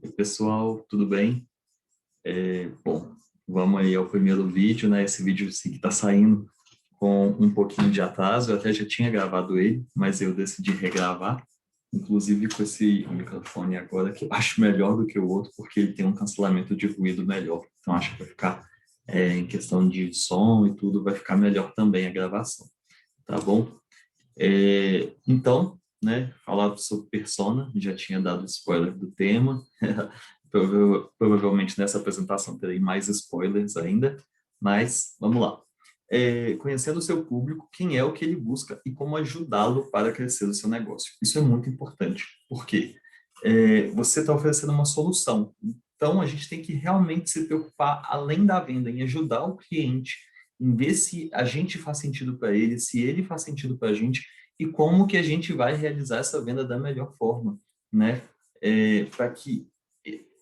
Oi, pessoal, tudo bem? Bom, vamos aí ao primeiro vídeo, né? Esse vídeo sim que está saindo com um pouquinho de atraso. Eu até já tinha gravado ele, mas eu decidi regravar, inclusive com esse microfone agora, que eu acho melhor do que o outro, porque ele tem um cancelamento de ruído melhor. Então, acho que vai ficar, em questão de som e tudo, vai ficar melhor também a gravação, tá bom? Então, né, falar sobre Persona, já tinha dado spoiler do tema. Provavelmente nessa apresentação terei mais spoilers ainda, mas vamos lá. Conhecendo o seu público, quem é o que ele busca e como ajudá-lo para crescer o seu negócio. Isso é muito importante, porque você está oferecendo uma solução. Então, a gente tem que realmente se preocupar, além da venda, em ajudar o cliente, em ver se a gente faz sentido para ele, se ele faz sentido para a gente, e como que a gente vai realizar essa venda da melhor forma, né? Para que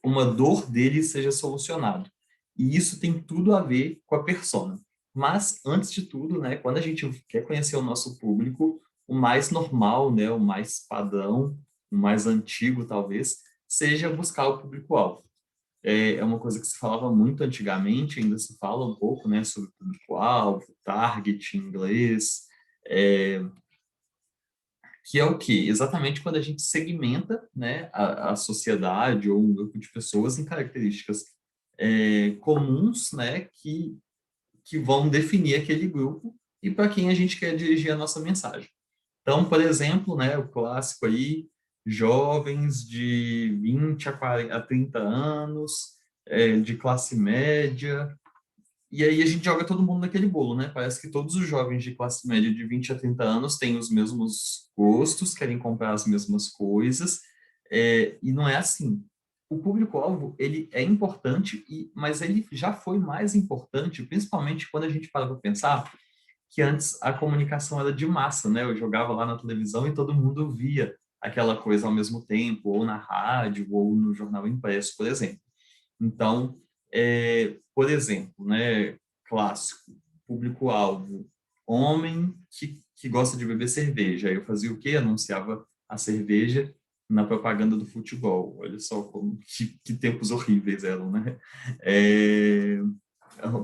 uma dor dele seja solucionada. E isso tem tudo a ver com a persona. Mas, antes de tudo, né, quando a gente quer conhecer o nosso público, o mais normal, né, o mais padrão, o mais antigo, talvez, seja buscar o público-alvo. É uma coisa que se falava muito antigamente, ainda se fala um pouco, né, sobre público-alvo, target em inglês, é, que é o quê? Exatamente quando a gente segmenta, né, a sociedade ou um grupo de pessoas em características comuns, né, que vão definir aquele grupo e para quem a gente quer dirigir a nossa mensagem. Então, por exemplo, né, o clássico aí, jovens de 20 a 40, a 30 anos, de classe média, e aí a gente joga todo mundo naquele bolo, né? Parece que todos os jovens de classe média de 20 a 30 anos têm os mesmos gostos, querem comprar as mesmas coisas, e não é assim. O público-alvo, ele é importante, mas ele já foi mais importante, principalmente quando a gente para para pensar que antes a comunicação era de massa, né? Eu jogava lá na televisão e todo mundo via aquela coisa ao mesmo tempo, ou na rádio, ou no jornal impresso, por exemplo. Então, por exemplo, né, clássico, público-alvo, homem que gosta de beber cerveja. Aí eu fazia o quê? Anunciava a cerveja na propaganda do futebol. Olha só que tempos horríveis eram, né? É,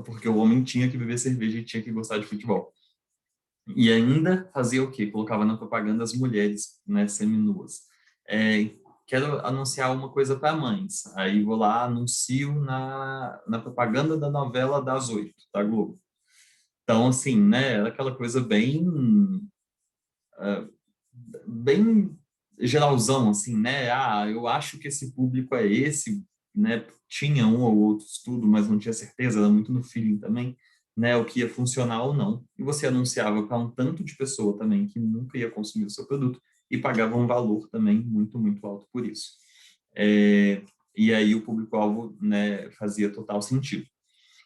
porque o homem tinha que beber cerveja e tinha que gostar de futebol. E ainda fazia o quê? Colocava na propaganda as mulheres, né, seminuas. Quero anunciar uma coisa para mães. Aí vou lá, anuncio na propaganda da novela das 8, da Globo. Então, assim, né, era aquela coisa bem geralzão, assim, né? Ah, eu acho que esse público é esse, né? Tinha um ou outro estudo, mas não tinha certeza, era muito no feeling também, né? O que ia funcionar ou não. E você anunciava para um tanto de pessoa também que nunca ia consumir o seu produto e pagava um valor também muito, muito alto por isso. E aí o público-alvo, né, fazia total sentido.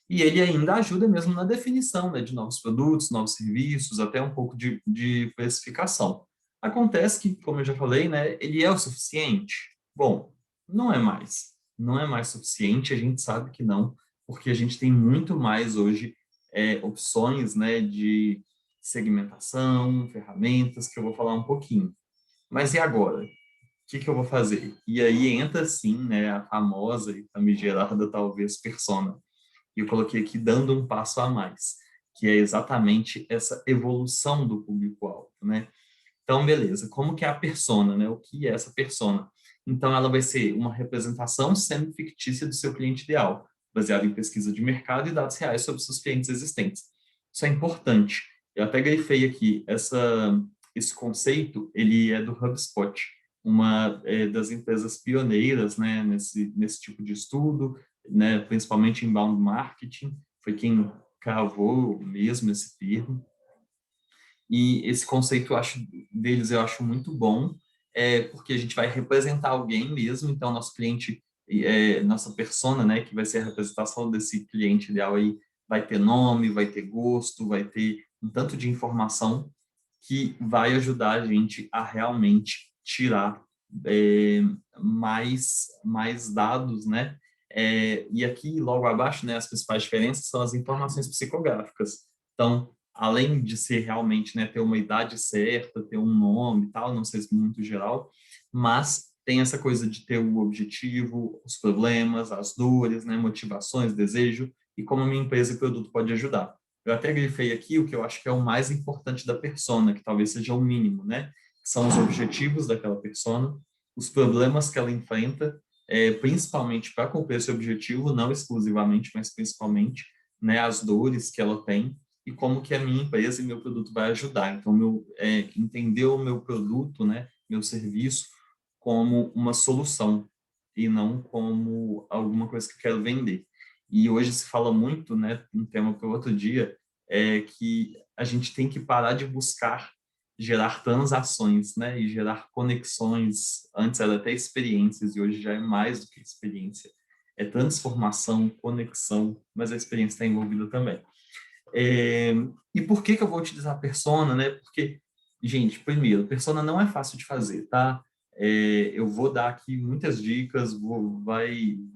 E ele ainda ajuda mesmo na definição, né, de novos produtos, novos serviços, até um pouco de precificação. Acontece que, como eu já falei, né, ele é o suficiente? Bom, não é mais. Não é mais suficiente, a gente sabe que não, porque a gente tem muito mais hoje opções, né, de segmentação, ferramentas, que eu vou falar um pouquinho. Mas e agora? O que eu vou fazer? E aí entra, sim, né, a famosa e famigerada, talvez, persona. E eu coloquei aqui dando um passo a mais, que é exatamente essa evolução do público-alvo, né? Então, beleza, como que é a persona, né? O que é essa persona? Então, ela vai ser uma representação semi-fictícia do seu cliente ideal, baseada em pesquisa de mercado e dados reais sobre seus clientes existentes. Isso é importante. Eu até grifei aqui, esse conceito, ele é do HubSpot, uma das empresas pioneiras, né, nesse tipo de estudo, né, principalmente em inbound marketing, foi quem cravou mesmo esse termo. E esse conceito eu acho muito bom, porque a gente vai representar alguém mesmo, então nosso cliente, nossa persona, né, que vai ser a representação desse cliente ideal aí, vai ter nome, vai ter gosto, vai ter um tanto de informação que vai ajudar a gente a realmente tirar mais dados, né? E aqui, logo abaixo, né, as principais diferenças são as informações psicográficas. Então, além de ser realmente, né, ter uma idade certa, ter um nome e tal, não sei se muito geral, mas tem essa coisa de ter o objetivo, os problemas, as dores, né, motivações, desejo, e como a minha empresa e produto pode ajudar. Eu até grifei aqui o que eu acho que é o mais importante da persona, que talvez seja o mínimo, né? São os objetivos daquela persona, os problemas que ela enfrenta, principalmente para cumprir esse objetivo, não exclusivamente, mas principalmente, né, as dores que ela tem e como que a minha empresa e meu produto vai ajudar. Então, entender o meu produto, né, meu serviço, como uma solução e não como alguma coisa que eu quero vender. E hoje se fala muito, né, um tema para o outro dia, é que a gente tem que parar de buscar gerar transações, né, e gerar conexões. Antes era até experiências e hoje já é mais do que experiência. É transformação, conexão, mas a experiência está envolvida também. E por que eu vou utilizar a persona, né? Porque, gente, primeiro, persona não é fácil de fazer, tá? Eu vou dar aqui muitas dicas,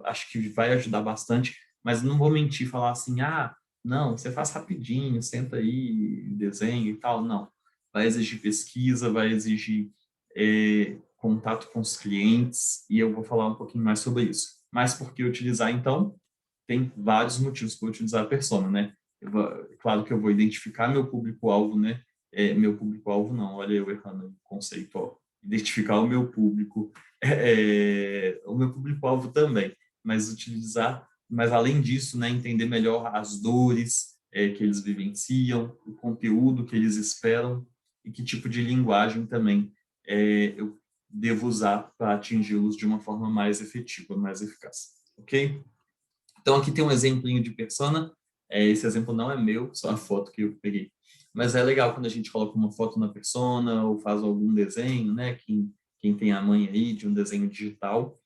acho que vai ajudar bastante, mas não vou mentir, falar assim, não, você faz rapidinho, senta aí, desenha e tal, não. Vai exigir pesquisa, vai exigir contato com os clientes, e eu vou falar um pouquinho mais sobre isso. Mas por que utilizar, então? Tem vários motivos para utilizar a persona, né? Claro que eu vou identificar meu público-alvo, né? Meu público-alvo não, olha eu errando o conceito, ó. Identificar o meu público, o meu público-alvo também, mas além disso, né, entender melhor as dores que eles vivenciam, o conteúdo que eles esperam e que tipo de linguagem também eu devo usar para atingi-los de uma forma mais efetiva, mais eficaz, ok? Então, aqui tem um exemplinho de persona. Esse exemplo não é meu, só a foto que eu peguei. Mas é legal quando a gente coloca uma foto na persona ou faz algum desenho, né? Quem tem a mãe aí de um desenho digital.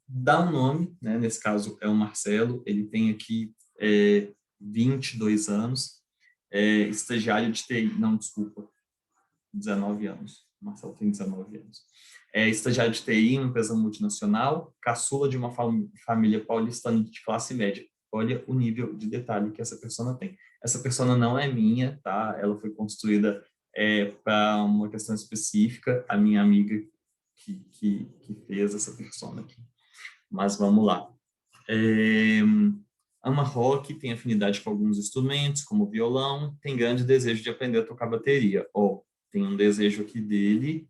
Dá um nome, né? Nesse caso é o Marcelo. Ele tem aqui 22 anos. Estagiário de TI. Não, desculpa. 19 anos. O Marcelo tem 19 anos. Estagiário de TI em uma empresa multinacional, caçula de uma família paulistana de classe média. Olha o nível de detalhe que essa pessoa tem. Essa pessoa não é minha, tá? Ela foi construída para uma questão específica, a minha amiga que fez essa pessoa aqui. Mas vamos lá. Ama rock, tem afinidade com alguns instrumentos, como violão, tem grande desejo de aprender a tocar bateria. Tem um desejo aqui dele,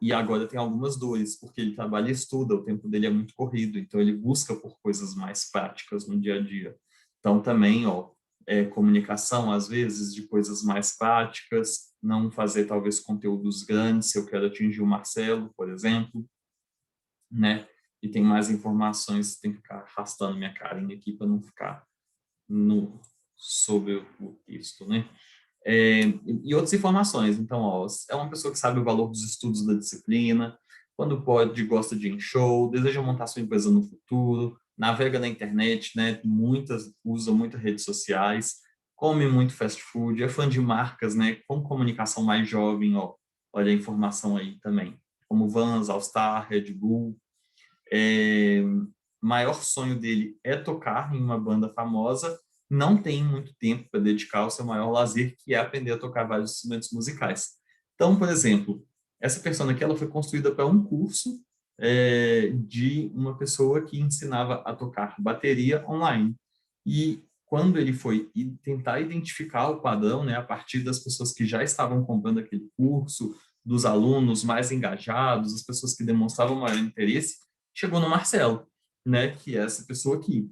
e agora tem algumas dores, porque ele trabalha e estuda, o tempo dele é muito corrido, então ele busca por coisas mais práticas no dia a dia. Então também, comunicação, às vezes, de coisas mais práticas, não fazer talvez conteúdos grandes, se eu quero atingir o Marcelo, por exemplo, né? E tem mais informações, tem que ficar arrastando minha carinha aqui para não ficar sobre o texto, né? E outras informações. Então, é uma pessoa que sabe o valor dos estudos da disciplina, quando pode, gosta de ir em show, deseja montar sua empresa no futuro, navega na internet, né? Usa muitas redes sociais, come muito fast food, é fã de marcas, né? Com comunicação mais jovem, olha a informação aí também, como Vans, All Star, Red Bull. Maior sonho dele é tocar em uma banda famosa, não tem muito tempo para dedicar ao seu maior lazer, que é aprender a tocar vários instrumentos musicais. Então, por exemplo, essa persona aqui ela foi construída para um curso de uma pessoa que ensinava a tocar bateria online. E quando ele foi tentar identificar o padrão, né, a partir das pessoas que já estavam comprando aquele curso, dos alunos mais engajados, as pessoas que demonstravam maior interesse, chegou no Marcelo, né, que é essa pessoa aqui.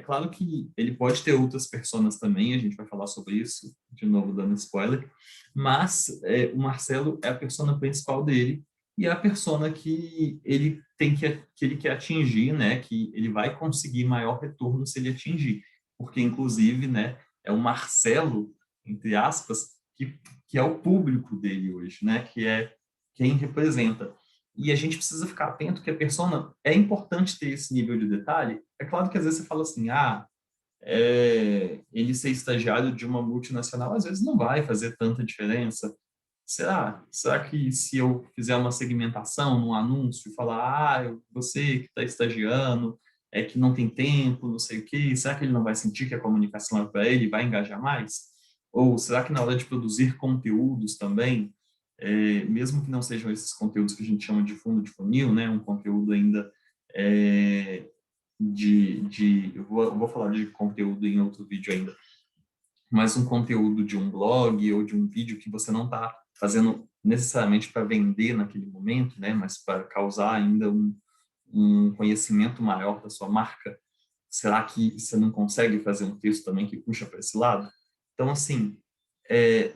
Claro que ele pode ter outras personas também, a gente vai falar sobre isso, de novo dando spoiler, mas o Marcelo é a persona principal dele e é a persona que ele que ele quer atingir, né, que ele vai conseguir maior retorno se ele atingir, porque inclusive, né, é o Marcelo, entre aspas, que é o público dele hoje, né, que é quem representa. E a gente precisa ficar atento que a persona é importante ter esse nível de detalhe. É claro que às vezes você fala assim, ele ser estagiário de uma multinacional às vezes não vai fazer tanta diferença. Será que se eu fizer uma segmentação num anúncio e falar, você que está estagiando, que não tem tempo, não sei o quê, será que ele não vai sentir que a comunicação é para ele e vai engajar mais? Ou será que na hora de produzir conteúdos também, mesmo que não sejam esses conteúdos que a gente chama de fundo de funil, né, um conteúdo ainda eu vou falar de conteúdo em outro vídeo ainda, mas um conteúdo de um blog ou de um vídeo que você não está fazendo necessariamente para vender naquele momento, né, mas para causar ainda um conhecimento maior da sua marca, será que você não consegue fazer um texto também que puxa para esse lado? Então, assim,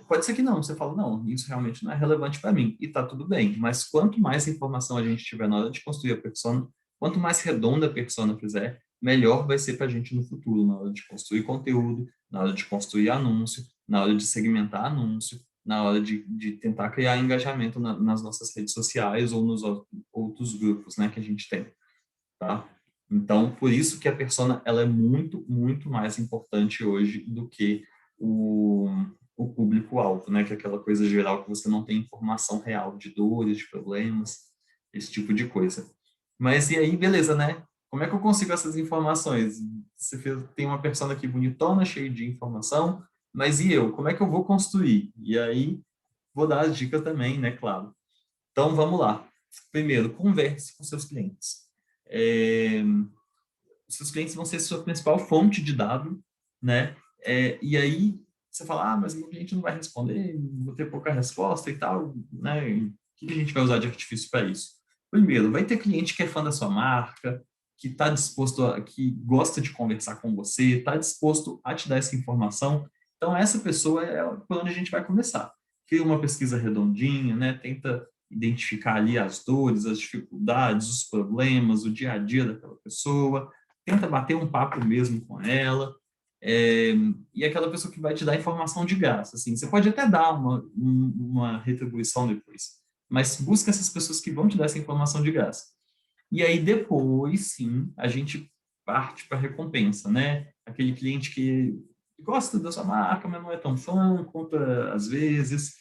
pode ser que não, você fala, não, isso realmente não é relevante para mim, e tá tudo bem, mas quanto mais informação a gente tiver na hora de construir a persona, quanto mais redonda a persona fizer, melhor vai ser para a gente no futuro, na hora de construir conteúdo, na hora de construir anúncio, na hora de segmentar anúncio, na hora de tentar criar engajamento nas nossas redes sociais ou nos outros grupos, né, que a gente tem, tá? Então, por isso que a persona, ela é muito, muito mais importante hoje do que o, o público-alvo, né, que é aquela coisa geral que você não tem informação real de dores, de problemas, esse tipo de coisa. Mas e aí, beleza, né? Como é que eu consigo essas informações? Tem uma persona aqui bonitona, cheia de informação, mas e eu? Como é que eu vou construir? E aí, vou dar as dicas também, né, claro. Então, vamos lá. Primeiro, converse com seus clientes. É, seus clientes vão ser sua principal fonte de dado, né? E aí, você fala, mas o cliente não vai responder, vou ter pouca resposta e tal, né? E o que a gente vai usar de artifício para isso? Primeiro, vai ter cliente que é fã da sua marca, que está disposto que gosta de conversar com você, está disposto a te dar essa informação. Então, essa pessoa é por onde a gente vai começar. Cria uma pesquisa redondinha, né? Tenta identificar ali as dores, as dificuldades, os problemas, o dia a dia daquela pessoa, tenta bater um papo mesmo com ela, e aquela pessoa que vai te dar informação de graça, assim, você pode até dar uma retribuição depois, mas busca essas pessoas que vão te dar essa informação de graça. E aí depois, sim, a gente parte para a recompensa, né? Aquele cliente que gosta da sua marca, mas não é tão fã, compra às vezes,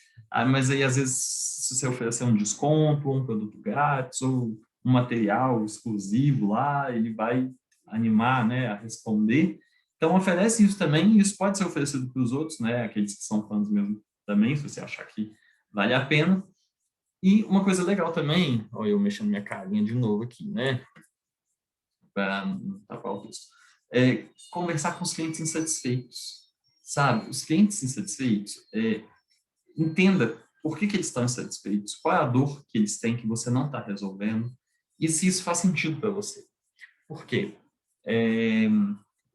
mas aí às vezes se você oferecer um desconto, um produto grátis, ou um material exclusivo lá, ele vai animar, né, a responder. Então oferece isso também, e isso pode ser oferecido para os outros, né, aqueles que são fãs mesmo também, se você achar que vale a pena. E uma coisa legal também, olha eu mexendo minha carinha de novo aqui, né, para tapar o texto, conversar com os clientes insatisfeitos, sabe? Os clientes insatisfeitos, entenda por que eles estão insatisfeitos, qual é a dor que eles têm que você não está resolvendo, e se isso faz sentido para você. Por quê?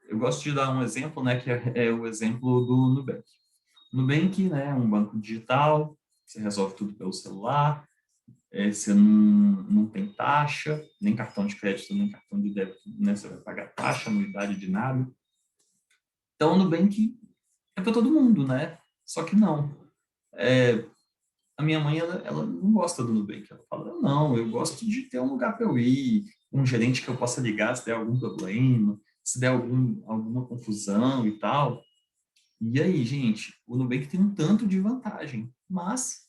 Eu gosto de dar um exemplo, né, que é o exemplo do Nubank. Nubank, né, é um banco digital, você resolve tudo pelo celular, você não tem taxa, nem cartão de crédito, nem cartão de débito, né, você vai pagar taxa, anuidade de nada. Então, o Nubank é para todo mundo, né? Só que não. A minha mãe, ela não gosta do Nubank. Ela fala, não, eu gosto de ter um lugar para eu ir, um gerente que eu possa ligar se der algum problema, se der alguma confusão e tal. E aí, gente, o Nubank tem um tanto de vantagem, mas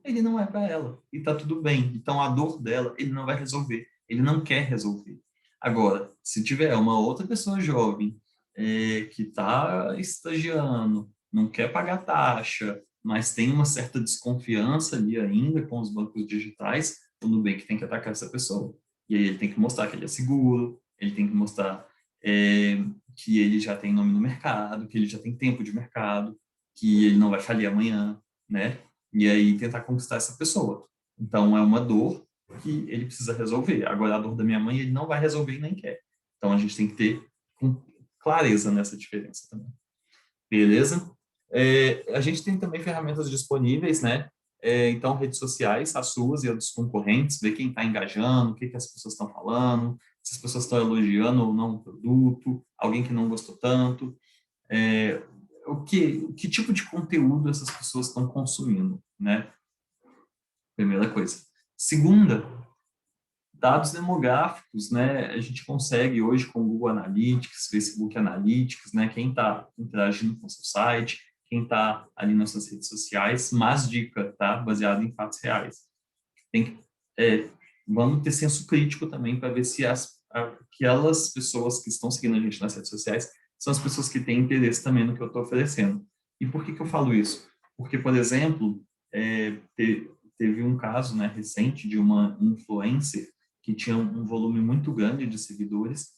ele não é para ela. E tá tudo bem. Então, a dor dela, ele não vai resolver. Ele não quer resolver. Agora, se tiver uma outra pessoa jovem que está estagiando, não quer pagar taxa, mas tem uma certa desconfiança ali ainda com os bancos digitais, o Nubank tem que atacar essa pessoa. E aí ele tem que mostrar que ele é seguro, ele tem que mostrar que ele já tem nome no mercado, que ele já tem tempo de mercado, que ele não vai falir amanhã, né? E aí tentar conquistar essa pessoa. Então é uma dor que ele precisa resolver. Agora a dor da minha mãe ele não vai resolver e nem quer. Então a gente tem que ter clareza nessa diferença também. Beleza? A gente tem também ferramentas disponíveis, né? Então, redes sociais, as suas e as dos concorrentes, ver quem está engajando, o que as pessoas estão falando, se as pessoas estão elogiando ou não o produto, alguém que não gostou tanto, que tipo de conteúdo essas pessoas estão consumindo, né? Primeira coisa. Segunda, dados demográficos, né? A gente consegue hoje com o Google Analytics, Facebook Analytics, né? Quem está interagindo com o seu site, quem está ali nas suas redes sociais, mas dica, tá? Baseado em fatos reais. Tem que, vamos ter senso crítico também para ver se aquelas pessoas que estão seguindo a gente nas redes sociais são as pessoas que têm interesse também no que eu estou oferecendo. E por que eu falo isso? Porque, por exemplo, Teve um caso, né, recente de uma influencer que tinha um volume muito grande de seguidores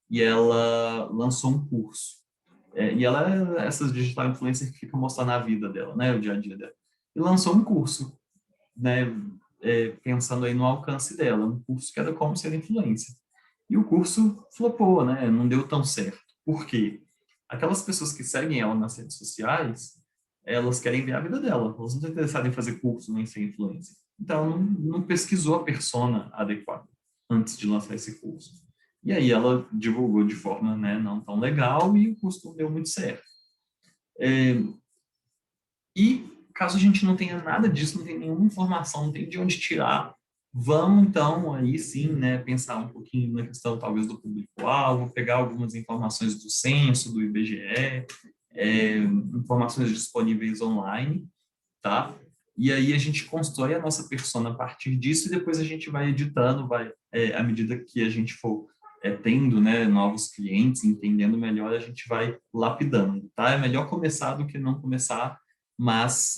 e ela lançou um curso. E ela é essas digital influencer que ficam mostrando a vida dela, né, o dia a dia dela. E lançou um curso, né, pensando aí no alcance dela, um curso que era como ser influencer. E o curso flopou, né, não deu tão certo. Por quê? Aquelas pessoas que seguem ela nas redes sociais, elas querem ver a vida dela, elas não estão interessadas em fazer curso nem ser influencer. Então, não pesquisou a persona adequada antes de lançar esse curso. E aí ela divulgou de forma, né, não tão legal e o curso não deu muito certo. É, e caso a gente não tenha nada disso, não tem nenhuma informação, não tem de onde tirar, vamos então aí sim, né, pensar um pouquinho na questão talvez do público-alvo, pegar algumas informações do censo, do IBGE, informações disponíveis online, tá? E aí a gente constrói a nossa persona a partir disso e depois a gente vai editando, à medida que a gente for tendo, né, novos clientes, entendendo melhor, a gente vai lapidando, tá? É melhor começar do que não começar, mas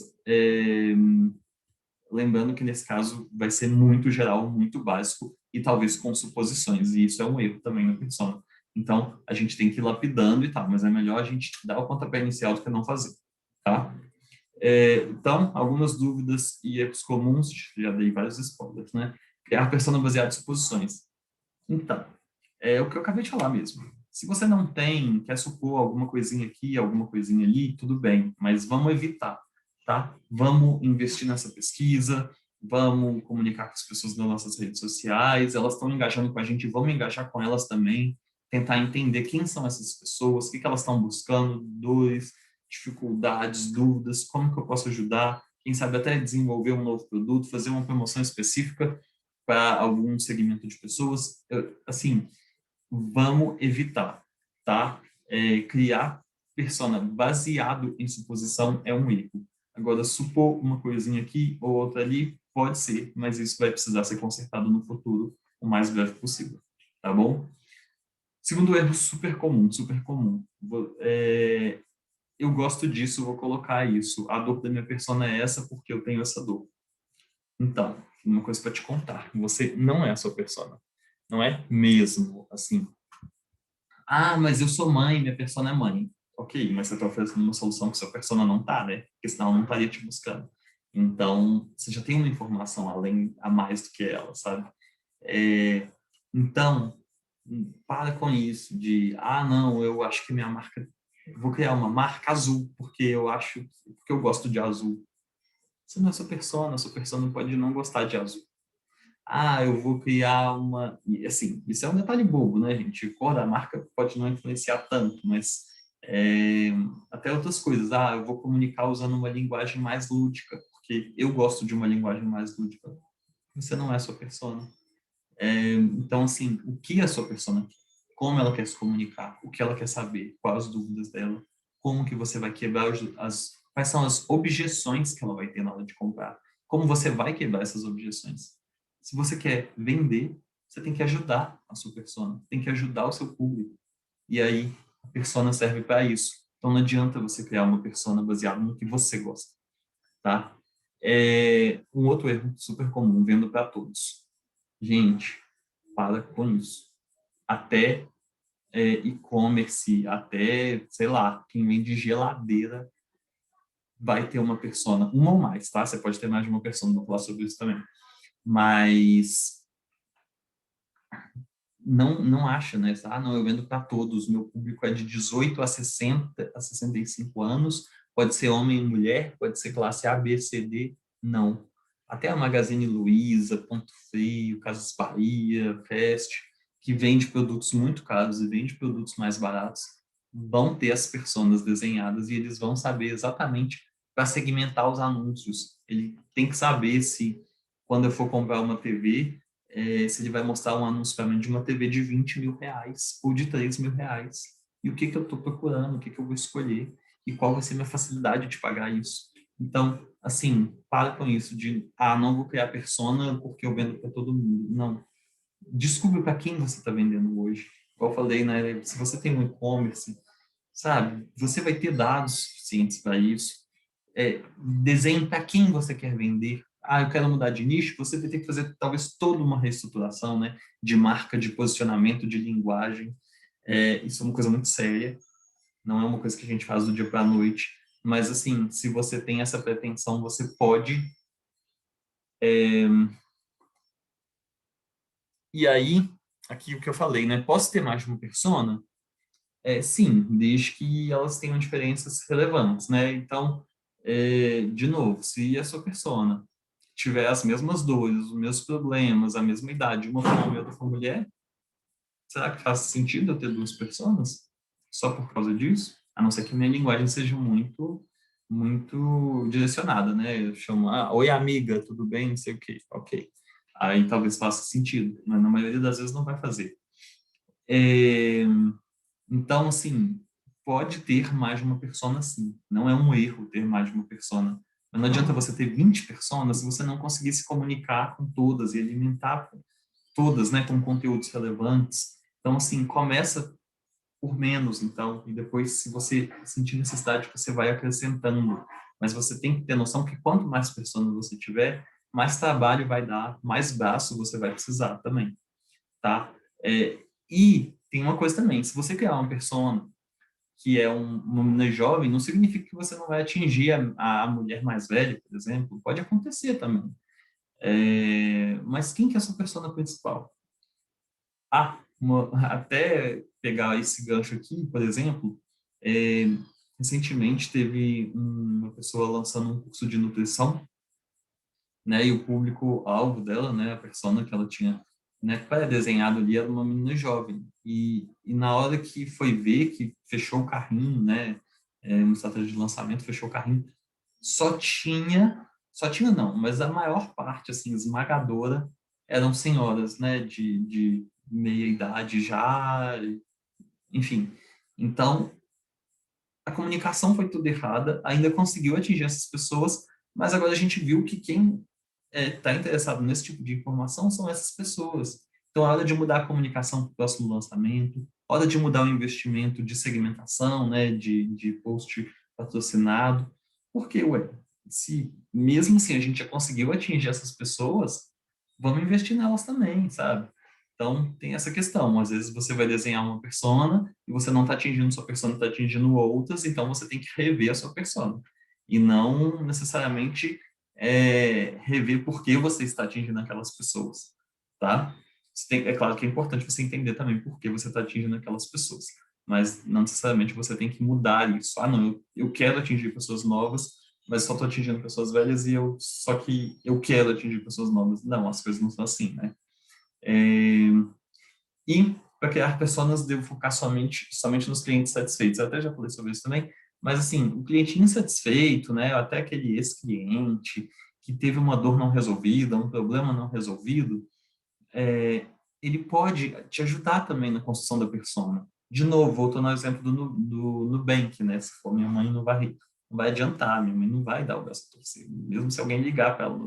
lembrando que nesse caso vai ser muito geral, muito básico e talvez com suposições, e isso é um erro também na persona. Então, a gente tem que ir lapidando e tal, mas é melhor a gente dar o pontapé inicial do que não fazer, tá? Então, algumas dúvidas e erros comuns, já dei vários spoilers, né? Criar persona baseada em suposições. Então, é o que eu acabei de falar mesmo. Se você não tem, quer supor alguma coisinha aqui, alguma coisinha ali, tudo bem, mas vamos evitar, tá? Vamos investir nessa pesquisa, vamos comunicar com as pessoas nas nossas redes sociais, elas estão engajando com a gente, vamos engajar com elas também, tentar entender quem são essas pessoas, o que que elas estão buscando, dores, dificuldades, dúvidas, como que eu posso ajudar, quem sabe até desenvolver um novo produto, fazer uma promoção específica para algum segmento de pessoas. Assim, vamos evitar, tá? Criar persona baseado em suposição é um erro. Agora, supor uma coisinha aqui ou outra ali, pode ser, mas isso vai precisar ser consertado no futuro o mais breve possível, tá bom? Segundo erro super comum, super comum. Eu gosto disso, vou colocar isso. A dor da minha persona é essa porque eu tenho essa dor. Então, uma coisa para te contar. Você não é a sua persona. Não é mesmo, assim. Ah, mas eu sou mãe, minha persona é mãe. Ok, mas você está oferecendo uma solução que sua persona não tá, né? Porque senão ela não estaria te buscando. Então, você já tem uma informação a mais do que ela, sabe? É, então, para com isso de, não, eu acho que minha marca, vou criar uma marca azul, porque eu gosto de azul. Você não é sua persona pode não gostar de azul. Eu vou criar uma. E, assim, isso é um detalhe bobo, né, gente? A cor da marca pode não influenciar tanto, mas é, até outras coisas. Eu vou comunicar usando uma linguagem mais lúdica, porque eu gosto de uma linguagem mais lúdica. Você não é a sua persona. Então, assim, o que é a sua persona? Como ela quer se comunicar? O que ela quer saber? Quais as dúvidas dela? Como que você vai quebrar quais são as objeções que ela vai ter na hora de comprar? Como você vai quebrar essas objeções? Se você quer vender, você tem que ajudar a sua persona, tem que ajudar o seu público. E aí, a persona serve para isso. Então, não adianta você criar uma persona baseada no que você gosta, tá? Um outro erro super comum, vendo para todos. Gente, para com isso. Até e-commerce, até, sei lá, quem vende geladeira vai ter uma persona, uma ou mais, tá? Você pode ter mais de uma persona, vou falar sobre isso também. Mas não acha, né? Não, eu vendo para todos, meu público é de 18 a 65 anos, pode ser homem e mulher, pode ser classe A, B, C, D, não. Até a Magazine Luiza, Ponto Frio, Casas Bahia, Fest, que vende produtos muito caros e vende produtos mais baratos, vão ter as personas desenhadas e eles vão saber exatamente para segmentar os anúncios. Ele tem que saber se, quando eu for comprar uma TV, se ele vai mostrar um anúncio para mim de uma TV de 20 mil reais ou de 3 mil reais. E o que que eu estou procurando, o que que eu vou escolher e qual vai ser a minha facilidade de pagar isso. Então, assim, para com isso de, não vou criar persona porque eu vendo para todo mundo. Não. Descubra para quem você está vendendo hoje. Como eu falei, né? Se você tem um e-commerce, sabe, você vai ter dados suficientes para isso. Desenhe para quem você quer vender. Ah, eu quero mudar de nicho, você vai ter que fazer talvez toda uma reestruturação, né, de marca, de posicionamento, de linguagem. Isso é uma coisa muito séria, não é uma coisa que a gente faz do dia para a noite, mas assim, se você tem essa pretensão, você pode. E aí, aqui o que eu falei, né, posso ter mais de uma persona? Sim, desde que elas tenham diferenças relevantes, né? Então, de novo, se a sua persona tiver as mesmas dores, os mesmos problemas, a mesma idade, uma for homem e outra for mulher, será que faz sentido eu ter duas personas só por causa disso? A não ser que minha linguagem seja muito direcionada, né? Eu chamo, oi amiga, tudo bem? Não sei o quê, ok. Aí talvez faça sentido, mas na maioria das vezes não vai fazer. É, então, assim, pode ter mais de uma persona, sim. Não é um erro ter mais de uma persona. Mas não adianta você ter 20 personas se você não conseguir se comunicar com todas e alimentar todas, né, com conteúdos relevantes. Então, assim, começa por menos, então, e depois, se você sentir necessidade, você vai acrescentando. Mas você tem que ter noção que quanto mais personas você tiver, mais trabalho vai dar, mais braço você vai precisar também, tá? E tem uma coisa também, se você criar uma persona que é uma menina jovem, não significa que você não vai atingir a mulher mais velha, por exemplo. Pode acontecer também. Mas quem que é a sua persona principal? Até pegar esse gancho aqui, por exemplo, é, recentemente teve uma pessoa lançando um curso de nutrição, né, e o público-alvo dela, né, a persona que ela tinha, né, pré-desenhado ali era uma menina jovem. E na hora que foi ver, que fechou o carrinho, né, uma estratégia de lançamento, fechou o carrinho, só tinha não, mas a maior parte, assim, esmagadora, eram senhoras, né, de meia idade já, enfim. Então, a comunicação foi tudo errada, ainda conseguiu atingir essas pessoas, mas agora a gente viu que quem está interessado nesse tipo de informação são essas pessoas. Então, é hora de mudar a comunicação para o próximo lançamento, hora de mudar o investimento de segmentação, né, de post patrocinado, porque, se mesmo assim a gente já conseguiu atingir essas pessoas, vamos investir nelas também, sabe? Então, tem essa questão. Às vezes você vai desenhar uma persona e você não está atingindo sua persona, está atingindo outras, então você tem que rever a sua persona. E não necessariamente rever por que você está atingindo aquelas pessoas, tá? É claro que é importante você entender também por que você está atingindo aquelas pessoas, mas não necessariamente você tem que mudar isso. Não, eu quero atingir pessoas novas, mas só estou atingindo pessoas velhas e só que eu quero atingir pessoas novas. Não, as coisas não são assim, né? É, e para criar personas, devo focar somente nos clientes satisfeitos. Eu até já falei sobre isso também, mas assim, o cliente insatisfeito, né, até aquele ex-cliente que teve uma dor não resolvida, um problema não resolvido, ele pode te ajudar também na construção da persona. De novo, voltando ao exemplo do Nubank, né? Se for minha mãe, não vai adiantar, minha mãe não vai dar o braço a torcer, mesmo se alguém ligar para ela.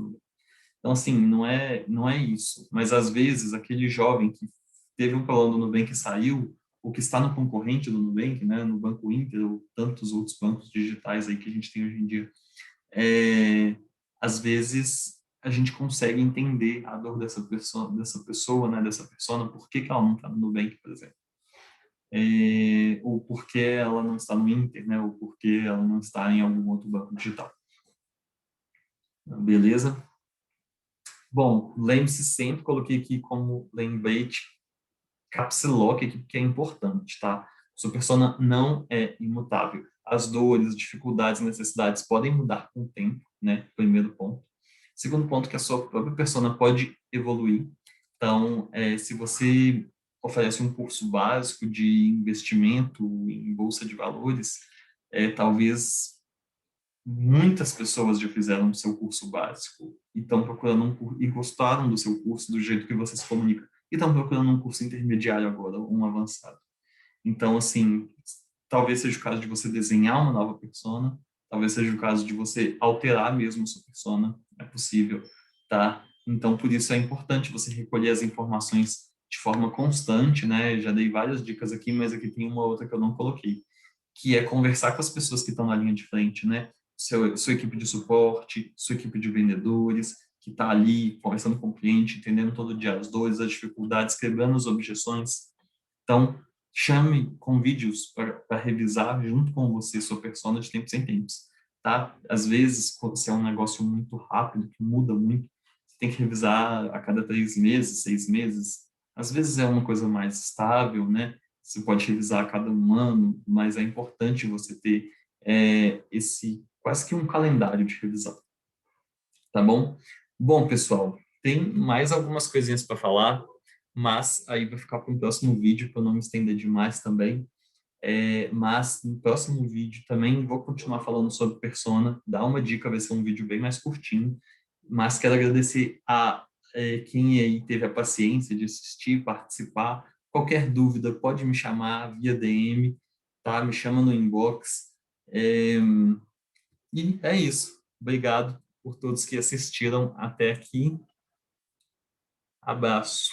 Então, assim, não é isso. Mas, às vezes, aquele jovem que teve um plano do Nubank e saiu, ou que está no concorrente do Nubank, né, no Banco Inter, ou tantos outros bancos digitais aí que a gente tem hoje em dia, é, às vezes a gente consegue entender a dor dessa pessoa, né, dessa persona, por que que ela não está no Nubank, por exemplo. Ou por que ela não está no Inter, né, ou por que ela não está em algum outro banco digital. Beleza? Bom, lembre-se sempre, coloquei aqui como lembrete, caps lock aqui, porque é importante, tá? Sua persona não é imutável. As dores, dificuldades, necessidades podem mudar com o tempo, né? Primeiro ponto. Segundo ponto, que a sua própria persona pode evoluir. Então, se você oferece um curso básico de investimento em bolsa de valores, talvez muitas pessoas já fizeram o seu curso básico e estão procurando e gostaram do seu curso, do jeito que você se comunica, e estão procurando um curso intermediário agora, um avançado. Então, assim, talvez seja o caso de você desenhar uma nova persona, talvez seja o caso de você alterar mesmo a sua persona, é possível, tá? Então, por isso é importante você recolher as informações de forma constante, né? Já dei várias dicas aqui, mas aqui tem uma outra que eu não coloquei, que é conversar com as pessoas que estão na linha de frente, né? sua equipe de suporte, sua equipe de vendedores, que está ali conversando com o cliente, entendendo todo dia as dores, as dificuldades, quebrando as objeções. Então, chame, convide-os para revisar junto com você sua persona de tempos em tempos, tá? Às vezes, se é um negócio muito rápido, que muda muito, você tem que revisar a cada 3 meses, 6 meses. Às vezes é uma coisa mais estável, né? Você pode revisar a cada 1 ano, mas é importante você ter esse quase que um calendário de revisão, tá bom? Bom, pessoal, tem mais algumas coisinhas para falar, mas aí vai ficar para o próximo vídeo, para eu não me estender demais também. Mas no próximo vídeo também vou continuar falando sobre persona, dar uma dica, vai ser um vídeo bem mais curtinho, mas quero agradecer a quem aí teve a paciência de assistir, participar. Qualquer dúvida pode me chamar via DM, tá? Me chama no inbox. É, e é isso. Obrigado por todos que assistiram até aqui. Abraço.